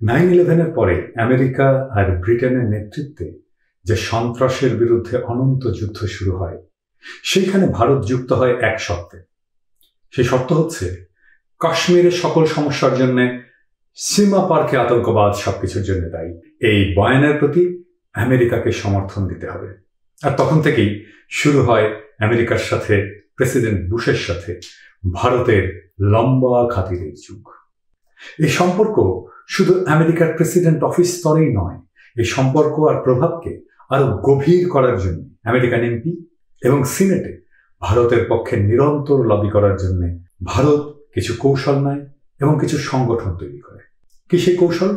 9/11-এর পরে আমেরিকা আর ব্রিটেনের নেতৃত্বে যে সন্ত্রাসের বিরুদ্ধে অনন্ত যুদ্ধ শুরু হয়, সেইখানে ভারত যুক্ত হয় এক শর্তে। সেই শর্ত হচ্ছে কাশ্মীরের সকল সমস্যার জন্য সীমা পার্কে আতঙ্কবাদ সবকিছুর জন্য দায়ী। এই বয়ানের প্রতি আমেরিকাকে সমর্থন দিতে হবে। আর তখন থেকেই শুরু হয় আমেরিকার সাথে, প্রেসিডেন্ট বুশের সাথে ভারতের লম্বা খাতিরের যুগ। এই সম্পর্ক শুধু আমেরিকার প্রেসিডেন্ট অফিস স্তরেই নয়, এই সম্পর্ক আর প্রভাবকে আরো গভীর করার জন্য আমেরিকান এমপি এবং সিনেটে ভারতের পক্ষে নিরন্তর লবি করার জন্য ভারত কিছু কৌশল নেয় এবং কিছু সংগঠন তৈরি করে। কি সেই কৌশল?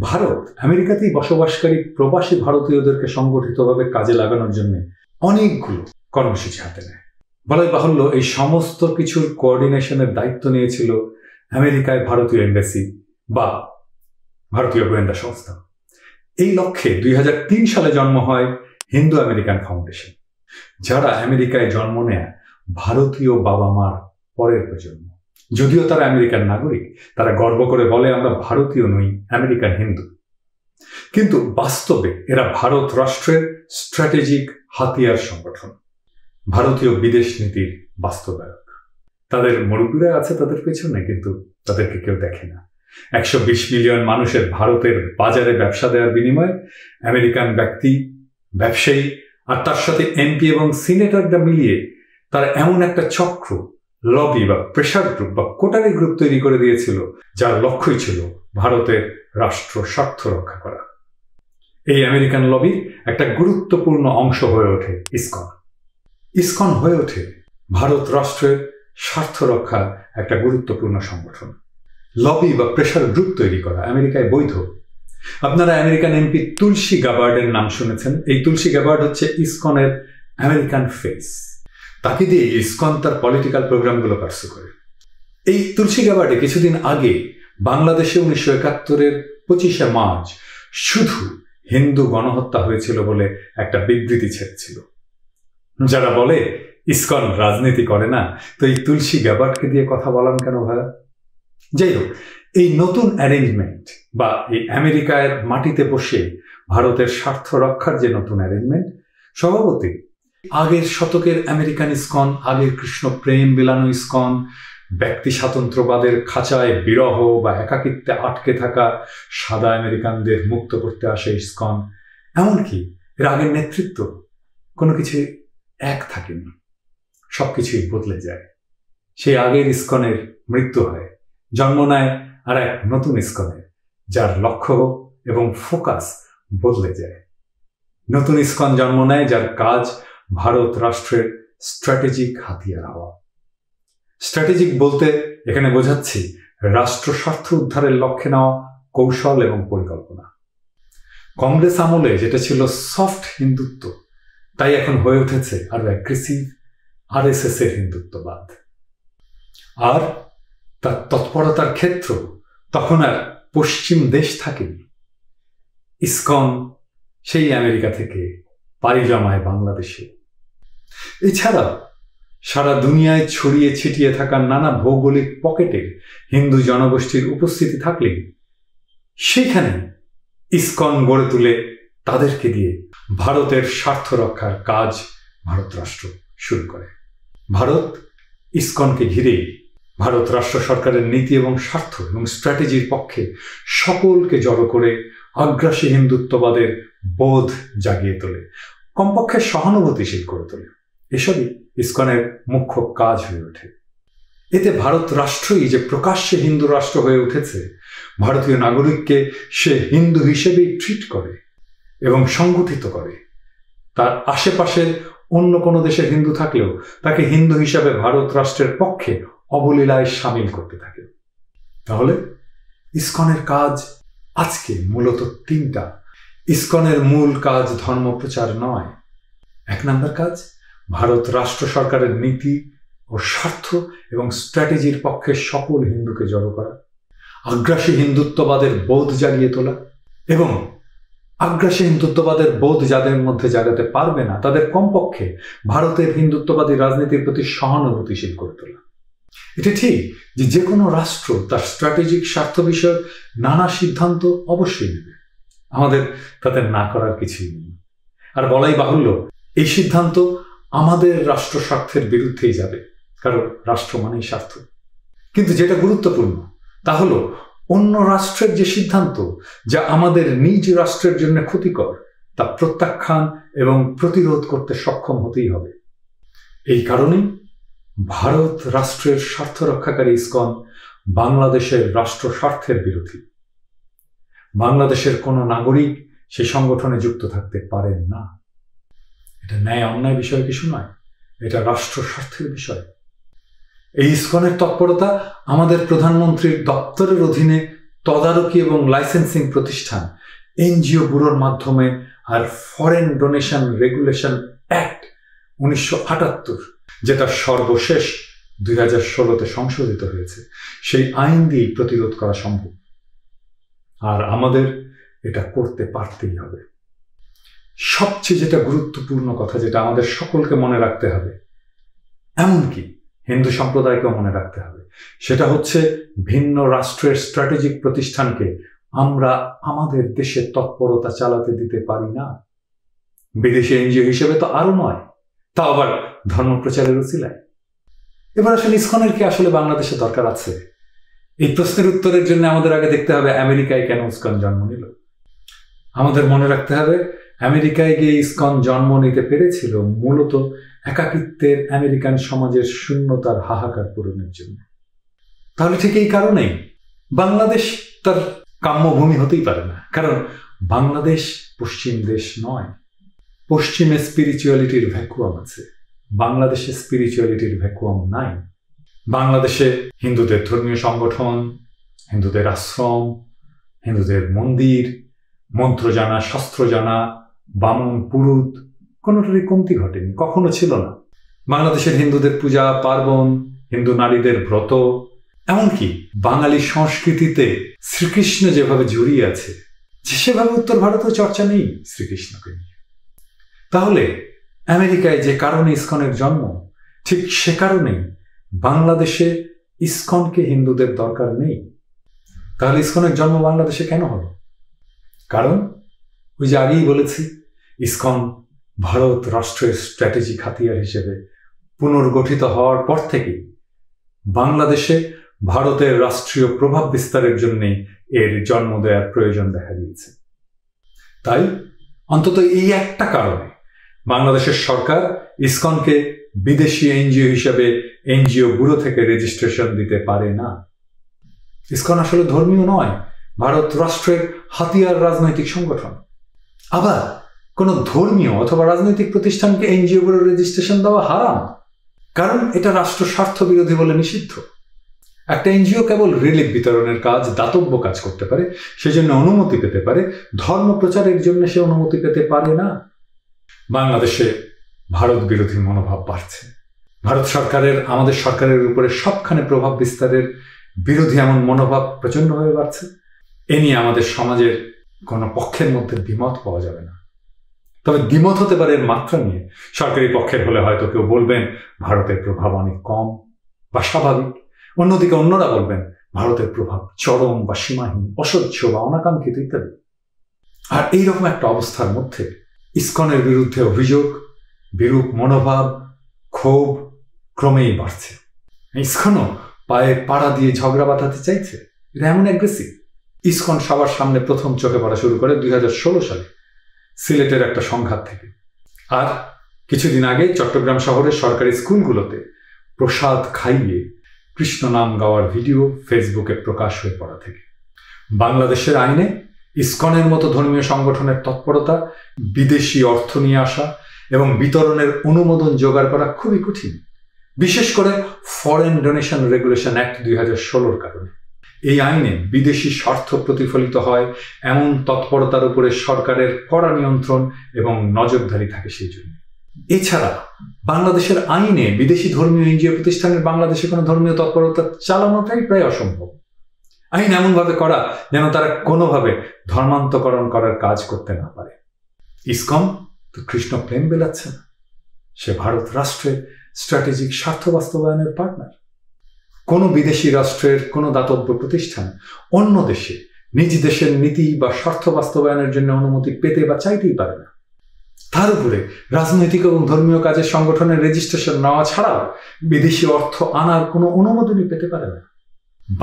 ভারত আমেরিকাতেই বসবাসকারী প্রবাসী ভারতীয়দেরকে সংগঠিতভাবে কাজে লাগানোর জন্য অনেকগুলো কর্মসূচি হাতে নেয়। বলাই বাহুল্য, এই সমস্ত কিছুর কোঅর্ডিনেশনের দায়িত্ব নিয়েছিল আমেরিকায় ভারতীয় এম্বাসি বা ভারতীয় গোয়েন্দা সংস্থা। এই লক্ষ্যে 2003 সালে জন্ম হয় হিন্দু আমেরিকান ফাউন্ডেশন, যারা আমেরিকায় জন্ম নেয়া ভারতীয় বাবা মার পরের প্রজন্ম। যদিও তারা আমেরিকান নাগরিক, তারা গর্ব করে বলে আমরা ভারতীয় নই, আমেরিকান হিন্দু। কিন্তু বাস্তবে এরা ভারত রাষ্ট্রের স্ট্র্যাটেজিক হাতিয়ার সংগঠন, ভারতীয় বিদেশ নীতির বাস্তবায়ক। তাদের মুরব্বীরা আছে তাদের পেছনে, কিন্তু তাদেরকে কেউ দেখে না। 120 মিলিয়ন মানুষের ভারতের বাজারে ব্যবসা দেওয়ার বিনিময়ে আমেরিকান ব্যক্তি, ব্যবসায়ী আর তার সাথে এমপি এবং সিনেটররা মিলিয়ে তারা এমন একটা চক্র, লবি বা প্রেশার গ্রুপ বা কোটারি গ্রুপ তৈরি করে দিয়েছিল, যার লক্ষ্যই ছিল ভারতের রাষ্ট্র স্বার্থ রক্ষা করা। এই আমেরিকান লবির একটা গুরুত্বপূর্ণ অংশ হয়ে ওঠে ইসকন। ইসকন হয়ে ওঠে ভারত রাষ্ট্রের স্বার্থ রক্ষার একটা গুরুত্বপূর্ণ সংগঠন। লবি বা প্রেশার গ্রুপ তৈরি করা আমেরিকায় বৈধ। আপনারা আমেরিকান এমপি তুলসী গ্যাবার্ডের নাম শুনেছেন। এই তুলসী গ্যাবার্ড হচ্ছে ইসকনের আমেরিকান ফেস। তাকে দিয়ে ইসকন তার পলিটিক্যাল প্রোগ্রামগুলো পার্সু করে। এই তুলসী গ্যাবার্ডে কিছুদিন আগে বাংলাদেশে 1971-এর 25শে মার্চ শুধু হিন্দু গণহত্যা হয়েছিল বলে একটা বিবৃতি ছেড়েছিল। যারা বলে ইসকন রাজনীতি করে না, তো এই তুলসী গ্যাবার্ডকে দিয়ে কথা বলান কেন ভাইয়া? যাই হোক, এই নতুন অ্যারেঞ্জমেন্ট বা এই আমেরিকার মাটিতে বসে ভারতের স্বার্থ রক্ষার যে নতুন অ্যারেঞ্জমেন্ট, স্বভাবতই আগের শতকের আমেরিকান ইসকন, আগের কৃষ্ণ প্রেম বিলানো ইসকন, ব্যক্তি স্বাতন্ত্র্যবাদের খাঁচায় বিরহ বা একাকিত্বে আটকে থাকা সাদা আমেরিকানদের মুক্ত করতে আসে ইসকন, এমনকি এর আগের নেতৃত্ব কোনো কিছু এক থাকেনি, সবকিছুই বদলে যায়। সেই আগের ইসকনের মৃত্যু হয়, জন্ম নেয় আর এক নতুন ইসকনের, যার লক্ষ্য এবং ফোকাস বদলে যায়। নতুন ইসকন জন্ম নেয় যার কাজ ভারত রাষ্ট্রের স্ট্র্যাটেজিক হাতিয়ার হওয়া। স্ট্র্যাটেজিক বলতে এখানে বোঝাচ্ছি রাষ্ট্র স্বার্থ উদ্ধারের লক্ষ্যে নেওয়া কৌশল এবং পরিকল্পনা। কংগ্রেস আমলে যেটা ছিল সফট হিন্দুত্ব, তাই এখন হয়ে উঠেছে আরো অ্যাগ্রেসিভ RSS এর হিন্দুত্ববাদ। আর তার তৎপরতার ক্ষেত্র তখন আর পশ্চিম দেশ থাকেনি। ইসকন সেই আমেরিকা থেকে পাড়ি জমায় বাংলাদেশে। এছাড়া সারা দুনিয়ায় ছড়িয়ে ছিটিয়ে থাকা নানা ভৌগোলিক পকেটে হিন্দু জনগোষ্ঠীর উপস্থিতি থাকলে সেখানে ইসকন গড়ে তুলে তাদেরকে দিয়ে ভারতের স্বার্থ রক্ষার কাজ ভারত রাষ্ট্র শুরু করে। ভারত ইসকনকে ঘিরেই ভারত রাষ্ট্র সরকারের নীতি এবং স্বার্থ এবং স্ট্র্যাটেজির পক্ষে সকলকে জড়ো করে আগ্রাসী হিন্দুত্ববাদের বোধ জাগিয়ে তোলে, কমপক্ষে সহানুভূতিশীল করে তোলে। এসবই ইসকনের মুখ্য কাজ হয়ে ওঠে। এতে ভারত রাষ্ট্রই যে প্রকাশ্যে হিন্দু রাষ্ট্র হয়ে উঠেছে, ভারতীয় নাগরিককে সে হিন্দু হিসেবেই ট্রিট করে এবং সংগঠিত করে। তার আশেপাশের অন্য কোনো দেশের হিন্দু থাকলেও তাকে হিন্দু হিসাবে ভারত রাষ্ট্রের পক্ষে অবলীলায় সামিল করতে থাকে। তাহলে ইসকনের কাজ আজকে মূলত তিনটা। ইসকনের মূল কাজ ধর্মপ্রচার নয়। 1 নম্বর কাজ ভারত রাষ্ট্র সরকারের নীতি ও স্বার্থ এবং স্ট্র্যাটেজির পক্ষে সকল হিন্দুকে জড়ো করা, আগ্রাসী হিন্দুত্ববাদের বোধ জাগিয়ে তোলা এবং আগ্রাসী হিন্দুত্ববাদের বোধ যাদের মধ্যে জাগাতে পারবে না তাদের কমপক্ষে ভারতের হিন্দুত্ববাদী রাজনীতির প্রতি সহানুভূতিশীল করে তোলা। এটা ঠিক যে কোনো রাষ্ট্র তার স্ট্র্যাটেজিক স্বার্থ বিষয়ক নানা সিদ্ধান্ত অবশ্যই নেবে, আমাদের তাতে না করার কিছুই নেই। আর বলাই বাহুল্য, এই সিদ্ধান্ত আমাদের রাষ্ট্র স্বার্থের বিরুদ্ধেই যাবে, কারণ রাষ্ট্র মানেই স্বার্থ। কিন্তু যেটা গুরুত্বপূর্ণ তা হলো অন্য রাষ্ট্রের যে সিদ্ধান্ত যা আমাদের নিজ রাষ্ট্রের জন্য ক্ষতিকর, তা প্রত্যাখ্যান এবং প্রতিরোধ করতে সক্ষম হতেই হবে। এই কারণেই ভারত রাষ্ট্রের স্বার্থ রক্ষাকারী ইসকন বাংলাদেশের রাষ্ট্র স্বার্থের বিরোধী। বাংলাদেশের কোনো নাগরিক সেই সংগঠনে যুক্ত থাকতে পারেন না। এটা ন্যায় অন্যায় বিষয় কিছু নয়, এটা রাষ্ট্র স্বার্থের বিষয়। এই ইসকনের তৎপরতা আমাদের প্রধানমন্ত্রীর দপ্তরের অধীনে তদারকি এবং লাইসেন্সিং প্রতিষ্ঠান এনজিও ব্যুরোর মাধ্যমে আর ফরেন ডোনেশন রেগুলেশন অ্যাক্ট 1978, যেটা সর্বশেষ 2016-তে সংশোধিত হয়েছে, সেই আইন দিয়েই প্রতিরোধ করা সম্ভব। আর আমাদের এটা করতে পারতেই হবে। সবচেয়ে যেটা গুরুত্বপূর্ণ কথা, যেটা আমাদের সকলকে মনে রাখতে হবে, এমনকি হিন্দু সম্প্রদায়কেও মনে রাখতে হবে, সেটা হচ্ছে ভিন্ন রাষ্ট্রের স্ট্র্যাটেজিক প্রতিষ্ঠানকে আমরা আমাদের দেশে তৎপরতা চালাতে দিতে পারি না। বিদেশি এনজিও হিসেবে তো আরো নয়, তা আবার ধর্মপ্রচারের উছিলায়। এবার আসলে ইসকনের কি আসলে বাংলাদেশে দরকার আছে? এই প্রশ্নের উত্তরের জন্য আমাদের আগে দেখতে হবে আমেরিকায় কেন ইসকন জন্ম নিল। আমাদের মনে রাখতে হবে আমেরিকায় গিয়ে ইসকন জন্ম নিতে পেরেছিল মূলত একাকিত্বের আমেরিকান সমাজের শূন্যতার হাহাকার পূরণের জন্য। তাহলে ঠিক এই কারণেই বাংলাদেশ তার কাম্যভূমি হতেই পারে না, কারণ বাংলাদেশ পশ্চিম দেশ নয়। পশ্চিমে স্পিরিচুয়ালিটির ভ্যাকুয়াম আছে, বাংলাদেশে স্পিরিচুয়ালিটির ভ্যাকুয়াম নাই। বাংলাদেশে হিন্দুদের ধর্মীয় সংগঠন, হিন্দুদের আশ্রম, হিন্দুদের মন্দির, মন্ত্র জানা, শাস্ত্র জানা, বামন পুরুত কোনোটারই কমতি ঘটেনি, কখনো ছিল না। বাংলাদেশের হিন্দুদের পূজা পার্বণ, হিন্দু নারীদের ব্রত, এমনকি বাঙালি সংস্কৃতিতে শ্রীকৃষ্ণ যেভাবে জড়িয়ে আছে, সেভাবে উত্তর ভারতেও চর্চা নেই শ্রীকৃষ্ণকে নিয়ে। তাহলে আমেরিকায় যে কারণে ইসকনের জন্ম, ঠিক সে কারণেই বাংলাদেশে ইসকনকে হিন্দুদের দরকার নেই। তাহলে ইসকনের জন্ম বাংলাদেশে কেন হলো? কারণ ওই যে আগেই বলেছি, ইসকন ভারত রাষ্ট্রের স্ট্র্যাটেজিক হাতিয়ার হিসেবে পুনর্গঠিত হওয়ার পর থেকেই বাংলাদেশে ভারতের রাষ্ট্রীয় প্রভাব বিস্তারের জন্যই এর জন্ম দেওয়ার প্রয়োজন দেখা দিয়েছে। তাই অন্তত এই একটা কারণে বাংলাদেশের সরকার ইসকনকে বিদেশি এনজিও হিসেবে এনজিও ব্যুরো থেকে রেজিস্ট্রেশন দিতে পারে না। ইসকন আসলে ধর্মীয় নয়, ভারত রাষ্ট্রের হাতিয়ার রাজনৈতিক সংগঠন। আবার কোনো ধর্মীয় অথবা রাজনৈতিক প্রতিষ্ঠানকে এনজিও ব্যুরো রেজিস্ট্রেশন দেওয়া হারাম, কারণ এটা রাষ্ট্র স্বার্থ বিরোধী বলে নিষিদ্ধ। একটা এনজিও কেবল রিলিফ বিতরণের কাজ, দাতব্য কাজ করতে পারে, সেজন্য অনুমতি পেতে পারে, ধর্ম প্রচারের জন্য সে অনুমতি পেতে পারে না। বাংলাদেশে ভারত বিরোধী মনোভাব বাড়ছে। ভারত সরকারের আমাদের সরকারের উপরে সবখানে প্রভাব বিস্তারের বিরোধী এমন মনোভাব প্রচণ্ডভাবে বাড়ছে। এ নিয়ে আমাদের সমাজের কোনো পক্ষের মধ্যে দ্বিমত পাওয়া যাবে না। তবে দ্বিমত হতে পারে এর মাত্রা নিয়ে। সরকারি পক্ষের হলে হয়তো কেউ বলবেন ভারতের প্রভাব অনেক কম বা স্বাভাবিক, অন্যদিকে অন্যরা বলবেন ভারতের প্রভাব চরম বা সীমাহীন, অসহ্য বা অনাকাঙ্ক্ষিত ইত্যাদি। আর এইরকম একটা অবস্থার মধ্যে ইসকনের বিরুদ্ধে অভিযোগ, বিরূপ মনোভাব, ক্ষোভ ক্রমেই বাড়ছে। ইসকনও পায়ে পাড়া দিয়ে ঝগড়া বাঁধাতে চাইছে, এটা এমন অ্যাগ্রেসিভ। ইসকন সবার সামনে প্রথম চোখে পড়া শুরু করে 2016 সালে সিলেটের একটা সংঘাত থেকে। আর কিছুদিন আগে চট্টগ্রাম শহরের সরকারি স্কুলগুলোতে প্রসাদ খাইয়ে কৃষ্ণ নাম গাওয়ার ভিডিও ফেসবুকে প্রকাশ হয়ে পড়া থেকে। বাংলাদেশের আইনে ইসকনের মতো ধর্মীয় সংগঠনের তৎপরতা, বিদেশি অর্থ নিয়ে আসা এবং বিতরণের অনুমোদন জোগাড় করা খুবই কঠিন, বিশেষ করে ফরেন ডোনেশন রেগুলেশন অ্যাক্ট 2016-র কারণে। এই আইনে বিদেশি স্বার্থ প্রতিফলিত হয় এমন তৎপরতার উপরে সরকারের কড়া নিয়ন্ত্রণ এবং নজরদারি থাকে সেই জন্য। এছাড়া বাংলাদেশের আইনে বিদেশি ধর্মীয় এনজিও প্রতিষ্ঠানের বাংলাদেশে কোনো ধর্মীয় তৎপরতা চালানোটাই প্রায় অসম্ভব। আইন এমনভাবে করা যেন তারা কোনোভাবে ধর্মান্তকরণ করার কাজ করতে না পারে। ইসকন তো কৃষ্ণ প্রেম বেলাচ্ছে না, সে ভারত রাষ্ট্রের স্ট্র্যাটেজিক স্বার্থ বাস্তবায়নের পার্টনার। কোনো বিদেশি রাষ্ট্রের কোনো দাতব্য প্রতিষ্ঠান অন্য দেশে নিজ দেশের নীতি বা স্বার্থ বাস্তবায়নের জন্য অনুমতি পেতে বা চাইতেই পারে না। তার উপরে রাজনৈতিক এবং ধর্মীয় কাজের সংগঠনের রেজিস্ট্রেশন নেওয়া ছাড়াও বিদেশি অর্থ আনার কোনো অনুমোদনই পেতে পারে না।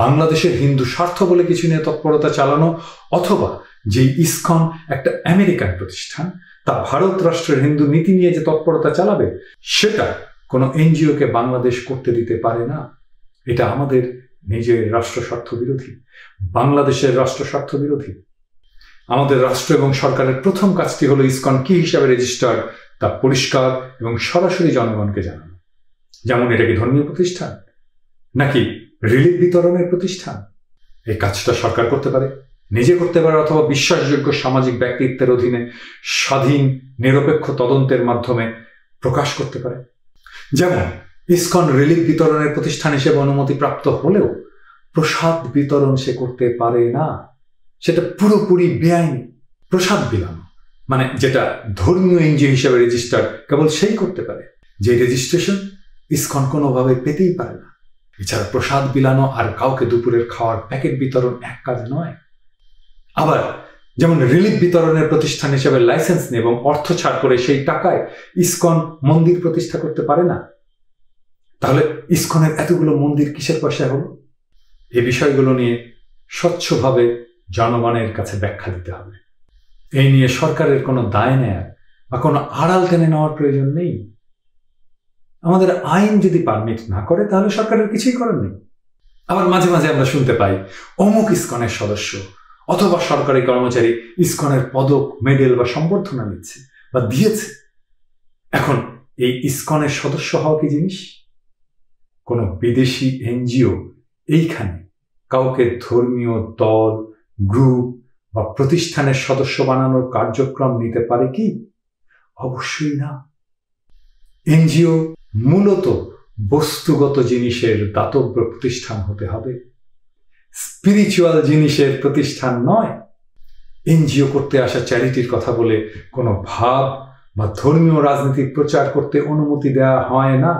বাংলাদেশের হিন্দু স্বার্থ বলে কিছু নিয়ে তৎপরতা চালানো অথবা যে ইসকন একটা আমেরিকান প্রতিষ্ঠান, তা ভারত রাষ্ট্রের হিন্দু নীতি নিয়ে যে তৎপরতা চালাবে সেটা কোনো এনজিওকে বাংলাদেশ করতে দিতে পারে না। এটা আমাদের নিজের রাষ্ট্র স্বার্থ বিরোধী, বাংলাদেশের রাষ্ট্র স্বার্থ বিরোধী। আমাদের রাষ্ট্র এবং সরকারের প্রথম কাজটি হলো ইসকন কি হিসাবে রেজিস্টার্ড তা পরিষ্কার এবং সরাসরি জনগণকে জানানো। যেমন এটা কি ধর্মীয় প্রতিষ্ঠান নাকি রিলিফ বিতরণের প্রতিষ্ঠান? এই কাজটা সরকার করতে পারে, নিজে করতে পারে, অথবা বিশ্বাসযোগ্য সামাজিক ব্যক্তিত্বের অধীনে স্বাধীন নিরপেক্ষ তদন্তের মাধ্যমে প্রকাশ করতে পারে। যেমন ইসকন রিলিফ বিতরণের প্রতিষ্ঠান হিসেবে অনুমতিপ্রাপ্ত হলেও প্রসাদ বিতরণ সে করতে পারে না, সেটা পুরোপুরি বেআইনি। প্রসাদ বিলানো মানে যেটা ধর্মীয় এনজিও হিসেবে রেজিস্টার্ড কেবল সেই করতে পারে, যে রেজিস্ট্রেশন ইসকন কোনোভাবে পেতেই পারে না। এছাড়া প্রসাদ বিলানো আর কাউকে দুপুরের খাওয়ার প্যাকেট বিতরণ এক কাজ নয়। আবার যেমন রিলিফ বিতরণের প্রতিষ্ঠান হিসেবে লাইসেন্স নিয়ে এবং অর্থ ছাড় করে সেই টাকায় ইসকন মন্দির প্রতিষ্ঠা করতে পারে না। তাহলে ইসকনের এতগুলো মন্দির কিসের পয়সায় হলো? এই বিষয়গুলো নিয়ে স্বচ্ছভাবে জনগণের কাছে ব্যাখ্যা দিতে হবে। এই নিয়ে সরকারের কোনো দায় নেয়ার বা কোনো আড়াল টেনে নেওয়ার প্রয়োজন নেই। আমাদের আইন যদি পারমিট না করে তাহলে সরকারের কিছুই করার নেই। আবার মাঝে মাঝে আমরা শুনতে পাই অমুক ইসকনের সদস্য অথবা সরকারি কর্মচারী ইসকনের পদক, মেডেল বা সম্বর্ধনা নিচ্ছে বা দিয়েছে। এখন এই ইসকনের সদস্য হওয়া কি জিনিস? কোনো বিদেশি এনজিও এইখানে কাউকে ধর্মীয় দল, গ্রুপ বা প্রতিষ্ঠানের সদস্য বানানোর কার্যক্রম নিতে পারে কি? অবশ্যই না। এনজিও মূলত বস্তুগত জিনিসের দাতব্য প্রতিষ্ঠান হতে হবে, স্পিরিচুয়াল জিনিসের প্রতিষ্ঠান নয়। এনজিও করতে আসা চ্যারিটির কথা বলে কোনো ভাব বা ধর্মীয় রাজনীতির প্রচার করতে অনুমতি দেওয়া হয় না।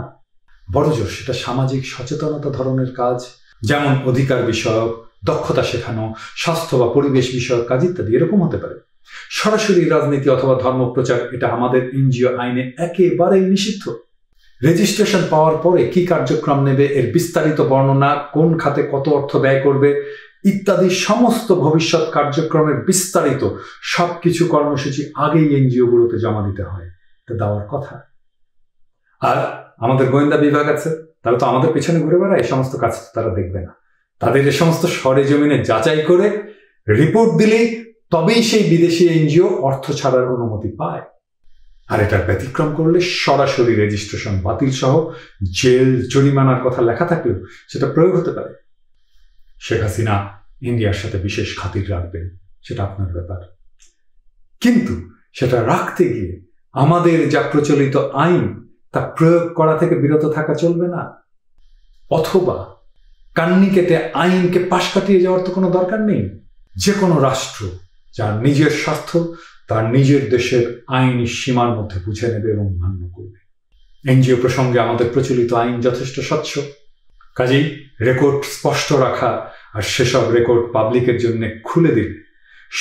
বড়জোর সেটা সামাজিক সচেতনতা ধরনের কাজ, যেমন অধিকার বিষয়ক, দক্ষতা শেখানো, স্বাস্থ্য বা পরিবেশ বিষয়ক কাজ ইত্যাদি এরকম হতে পারে। সরাসরি রাজনীতি অথবা ধর্মপ্রচার এটা আমাদের এনজিও আইনে একেবারেই নিষিদ্ধ। রেজিস্ট্রেশন পাওয়ার পরে কি কার্যক্রম নেবে, এর বিস্তারিত বর্ণনা, কোন খাতে কত অর্থ ব্যয় করবে ইত্যাদি সমস্ত ভবিষ্যৎ কার্যক্রমের বিস্তারিত সবকিছু কর্মসূচি আগেই এনজিওগুলোতে জমা দিতে হয়। এটা দেওয়ার কথা। আর আমাদের গোয়েন্দা বিভাগ আছে, তারা তো আমাদের পেছনে ঘুরে বেড়ায়, এই সমস্ত কাজ তারা দেখবে না। তাদের এ সমস্ত সরেজমিনে যাচাই করে রিপোর্ট দিলেই তবেই সেই বিদেশি এনজিও অর্থ ছাড়ার অনুমতি পায়। আর এটার ব্যতিক্রম করলে সরাসরি রেজিস্ট্রেশন বাতিল সহ জেল, জরিমানার কথা লেখা থাকলেও সেটা প্রয়োগ হতে পারে। শেখ হাসিনা ইন্ডিয়ার সাথে বিশেষ খাতির রাখবেন, সেটা আপনার ব্যাপার। কিন্তু সেটা রাখতে গিয়ে আমাদের যা প্রচলিত আইন তা প্রয়োগ করা থেকে বিরত থাকা চলবে না। অথবা কান্নি কেটে আইনকে পাশ কাটিয়ে যাওয়ার তো কোনো দরকার নেই। যে কোনো রাষ্ট্র যার নিজের স্বার্থ তার নিজের দেশের আইনি সীমার মধ্যে বুঝে নেবে এবং মান্য করবে। এনজিও প্রসঙ্গে আমাদের প্রচলিত আইন যথেষ্ট স্বচ্ছ, কাজেই রেকর্ড স্পষ্ট রাখা আর সেসব রেকর্ড পাবলিকের জন্য খুলে দিলে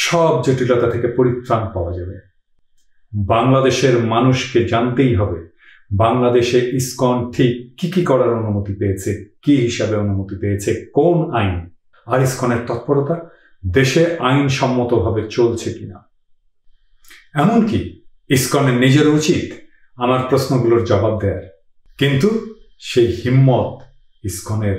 সব জটিলতা থেকে পরিত্রাণ পাওয়া যাবে। বাংলাদেশের মানুষকে জানতেই হবে বাংলাদেশে ইসকন ঠিক কি করার অনুমতি পেয়েছে, কি হিসাবে অনুমতি পেয়েছে, কোন আইন, আর ইসকনের তৎপরতা দেশে আইনসম্মতভাবে চলছে কিনা। এমনকি ইসকনের নিজের উচিত আমার প্রশ্নগুলোর জবাব দেয়ার, কিন্তু সেই হিম্মত ইসকনের